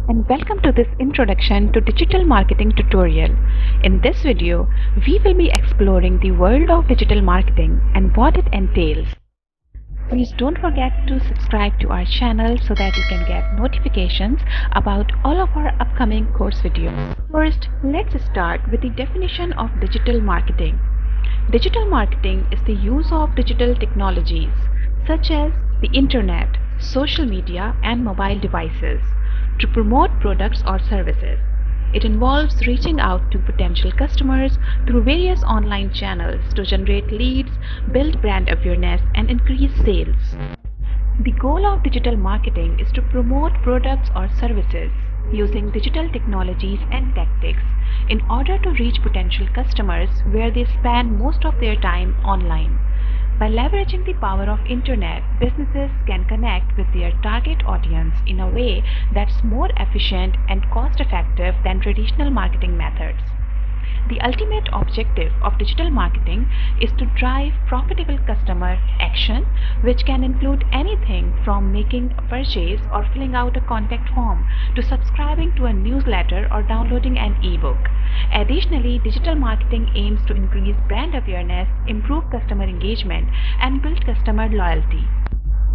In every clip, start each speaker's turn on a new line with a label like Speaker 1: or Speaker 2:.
Speaker 1: and welcome to this introduction to digital marketing tutorial. In this video, we will be exploring the world of digital marketing and what it entails. Please don't forget to subscribe to our channel so that you can get notifications about all of our upcoming course videos. First, let's start with the definition of digital marketing. Digital marketing is the use of digital technologies such as the internet, social media, and mobile devices to promote products or services. It involves reaching out to potential customers through various online channels to generate leads, build brand awareness, and increase sales. The goal of digital marketing is to promote products or services using digital technologies and tactics in order to reach potential customers where they spend most of their time online. By leveraging the power of internet, businesses can connect with their target audience in a way that's more efficient and cost-effective than traditional marketing methods. The ultimate objective of digital marketing is to drive profitable customer action, which can include anything from making a purchase or filling out a contact form to subscribing to a newsletter or downloading an ebook. Additionally, digital marketing aims to increase brand awareness, improve customer engagement, and build customer loyalty.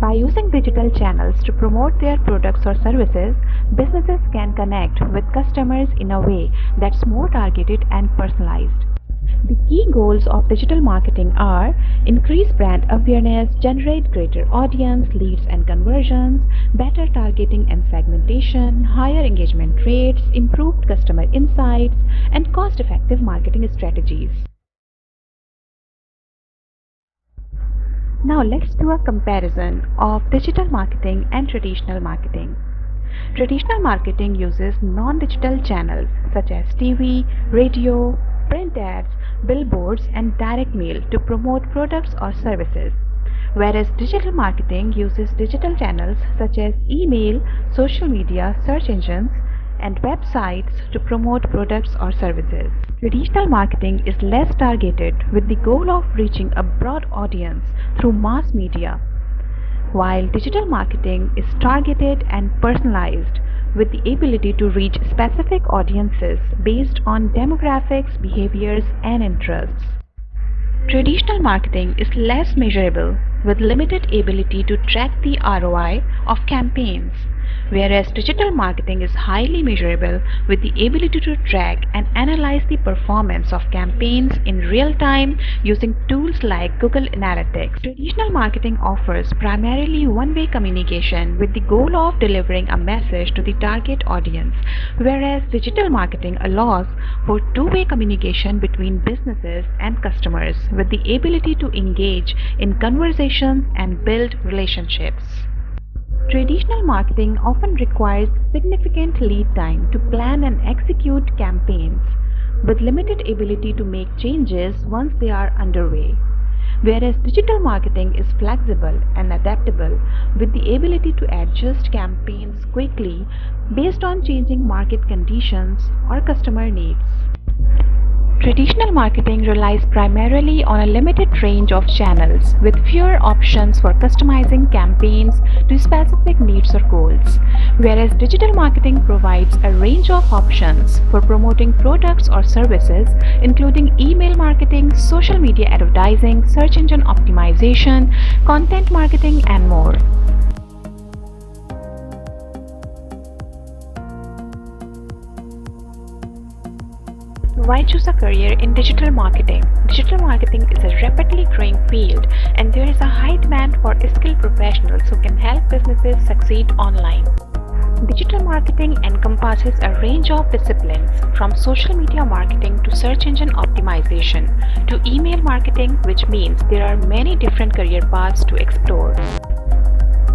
Speaker 1: By using digital channels to promote their products or services, businesses can connect with customers in a way that's more targeted and personalized. The key goals of digital marketing are increase brand awareness, generate greater audience, leads and conversions, better targeting and segmentation, higher engagement rates, improved customer insights, and cost-effective marketing strategies. Now let's do a comparison of digital marketing and traditional marketing. Traditional marketing uses non-digital channels such as TV, radio, print ads, billboards, and direct mail to promote products or services, whereas digital marketing uses digital channels such as email, social media, search engines, and websites to promote products or services. Traditional marketing is less targeted with the goal of reaching a broad audience through mass media, while digital marketing is targeted and personalized with the ability to reach specific audiences based on demographics, behaviors, and interests. Traditional marketing is less measurable with limited ability to track the ROI of campaigns, whereas digital marketing is highly measurable with the ability to track and analyze the performance of campaigns in real time using tools like Google Analytics. Traditional marketing offers primarily one-way communication with the goal of delivering a message to the target audience, whereas digital marketing allows for two-way communication between businesses and customers with the ability to engage in conversations and build relationships. Traditional marketing often requires significant lead time to plan and execute campaigns, with limited ability to make changes once they are underway, whereas digital marketing is flexible and adaptable with the ability to adjust campaigns quickly based on changing market conditions or customer needs. Traditional marketing relies primarily on a limited range of channels with fewer options for customizing campaigns to specific needs or goals, whereas digital marketing provides a range of options for promoting products or services, including email marketing, social media advertising, search engine optimization, content marketing, and more. Why choose a career in digital marketing? Digital marketing is a rapidly growing field and there is a high demand for skilled professionals who can help businesses succeed online. Digital marketing encompasses a range of disciplines from social media marketing to search engine optimization to email marketing, which means there are many different career paths to explore.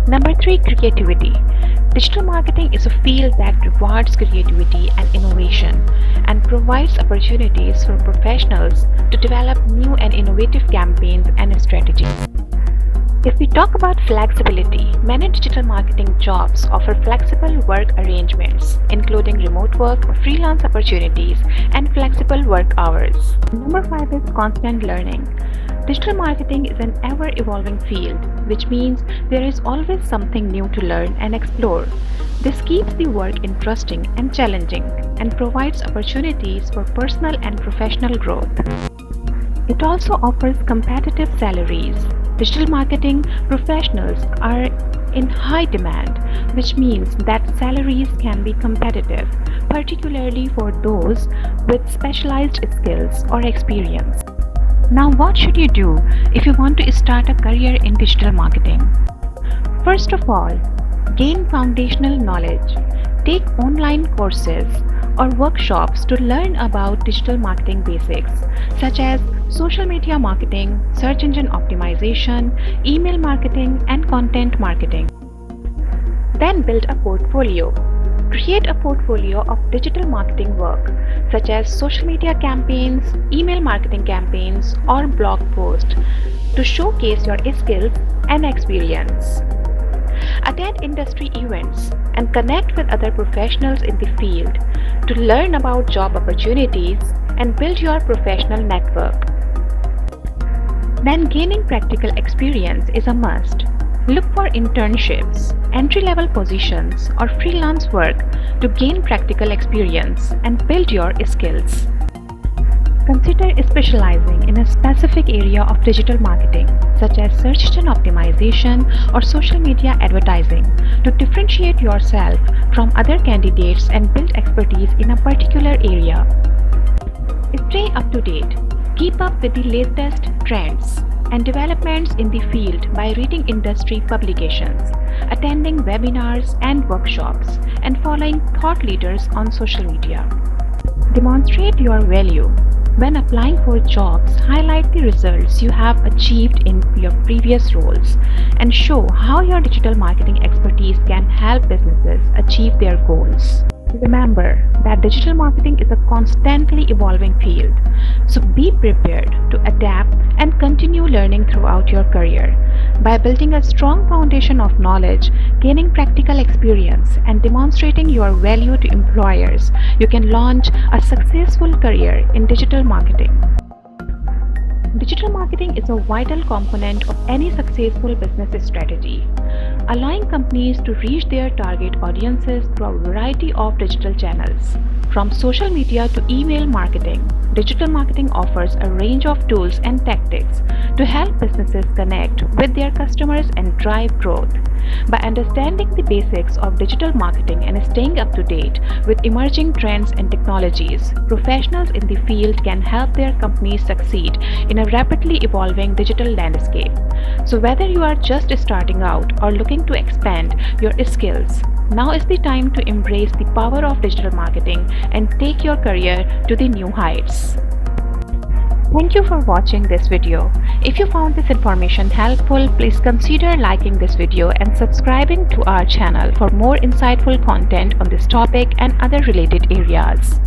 Speaker 1: Number 3, creativity. Digital marketing is a field that rewards creativity and innovation and provides opportunities for professionals to develop new and innovative campaigns and strategies. If we talk about flexibility, many digital marketing jobs offer flexible work arrangements, including remote work, freelance opportunities, and flexible work hours. Number 5 is constant learning. Digital marketing is an ever-evolving field, which means there is always something new to learn and explore. This keeps the work interesting and challenging and provides opportunities for personal and professional growth. It also offers competitive salaries. Digital marketing professionals are in high demand, which means that salaries can be competitive, particularly for those with specialized skills or experience. Now, what should you do if you want to start a career in digital marketing? First of all, gain foundational knowledge. Take online courses or workshops to learn about digital marketing basics, such as social media marketing, search engine optimization, email marketing, and content marketing. Then build a portfolio. Create a portfolio of digital marketing work, such as social media campaigns, email marketing campaigns, or blog posts to showcase your skills and experience. Attend industry events and connect with other professionals in the field to learn about job opportunities and build your professional network. Then gaining practical experience is a must. Look for internships, entry-level positions, or freelance work to gain practical experience and build your skills. Consider specializing in a specific area of digital marketing, such as search engine optimization or social media advertising, to differentiate yourself from other candidates and build expertise in a particular area. Stay up to date. Keep up with the latest trends and developments in the field by reading industry publications, attending webinars and workshops, and following thought leaders on social media. Demonstrate your value. When applying for jobs, highlight the results you have achieved in your previous roles and show how your digital marketing expertise can help businesses achieve their goals. Remember that digital marketing is a constantly evolving field, so be prepared to adapt and continue learning throughout your career. By building a strong foundation of knowledge, gaining practical experience, and demonstrating your value to employers, you can launch a successful career in digital marketing. Digital marketing is a vital component of any successful business strategy, allowing companies to reach their target audiences through a variety of digital channels. From social media to email marketing, digital marketing offers a range of tools and tactics to help businesses connect with their customers and drive growth. By understanding the basics of digital marketing and staying up to date with emerging trends and technologies, professionals in the field can help their companies succeed in a rapidly evolving digital landscape. So whether you are just starting out or looking to expand your skills, now is the time to embrace the power of digital marketing and take your career to the new heights. Thank you for watching this video. If you found this information helpful, please consider liking this video and subscribing to our channel for more insightful content on this topic and other related areas.